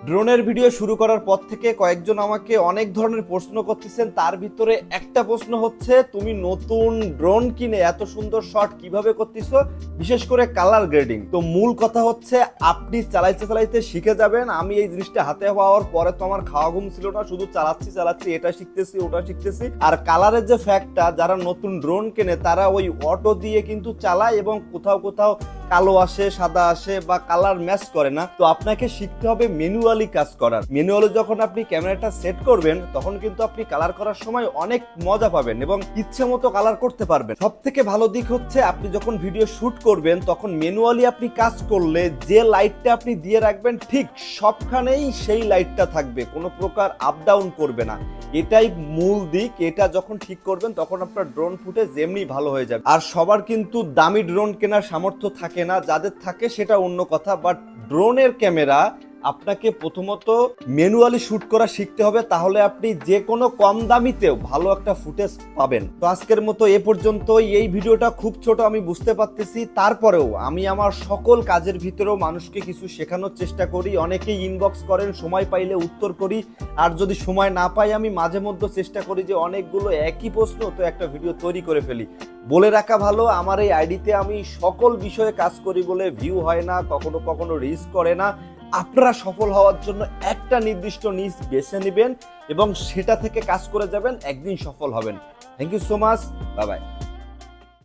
ড্রোনের ভিডিও শুরু করার পর থেকে কয়েকজন আমাকে অনেক ধরনের প্রশ্ন করতেছেন। তার ভিতরে একটা প্রশ্ন হচ্ছে, তুমি নতুন ড্রোন কিনে এত সুন্দর শট কিভাবে করতেছো, বিশেষ করে কালার গ্রেডিং। তো মূল কথা হচ্ছে, আপনি চালাইতে চালাইতে শিখে যাবেন। আমি এই জিনিসটা হাতে পাওয়ার পরে তো আমার খাওয়া ঘুম ছিল না, শুধু চালাচ্ছি এটা শিখতেছি ওটা শিখতেছি। আর কালারের যে ফ্যাক্টটা, যারা নতুন ড্রোন কেনে তারা ওই অটো দিয়ে কিন্তু চালায় এবং কোথাও কোথাও কালো আসে, সাদা আসে বা কালার ম্যাচ করে না। তো আপনাকে শিখতে হবে ম্যানুয়ালি কাজ করার। ম্যানুয়ালি যখন আপনি ক্যামেরাটা সেট করবেন তখন কিন্তু আপনি কালার করার সময় অনেক মজা পাবেন এবং ইচ্ছে মতো কালার করতে পারবেন। সব থেকে ভালো দিক হচ্ছে, আপনি যখন ভিডিও শুট করবেন তখন ম্যানুয়ালি আপনি কাজ করলে যে লাইটটা আপনি দিয়ে রাখবেন ঠিক সবখানেই সেই লাইটটা থাকবে, কোনো প্রকার আপ ডাউন করবে না। এটাই মূল দিক। এটা যখন ঠিক করবেন তখন আপনার ড্রোন ফুটেজ এমনি ভালো হয়ে যাবে। আর সবার কিন্তু দামি ড্রোন কেনার সামর্থ্য থাকে না, যাদের থাকে সেটা অন্য কথা। বাট ড্রোনের ক্যামেরা আপনাকে প্রথমত ম্যানুয়ালি শুট করা শিখতে হবে, তাহলে আপনি যে কোনো কম দামিতেও ভালো একটা ফুটেজ পাবেন। তো আজকের মতো এ পর্যন্তই। এই ভিডিওটা খুব ছোট আমি বুঝতে পারতেছি, তারপরেও আমি আমার সকল কাজের ভিতরেও মানুষকে কিছু শেখানোর চেষ্টা করি। অনেকেই ইনবক্স করেন, সময় পাইলে উত্তর করি। আর যদি সময় না পাই, আমি মাঝে মধ্যে চেষ্টা করি যে অনেকগুলো একই প্রশ্ন তো একটা ভিডিও তৈরি করে ফেলি। বলে রাখা ভালো, আমার এই আইডিতে আমি সকল বিষয়ে কাজ করি বলে ভিউ হয় না, কখনো কখনো রিস্ক করে না। আপনারা সফল হওয়ার জন্য একটা নির্দিষ্ট নিশ বেছে নেবেন এবং সেটা থেকে কাজ করে যাবেন, একদিন সফল হবেন। Thank you so much, bye by.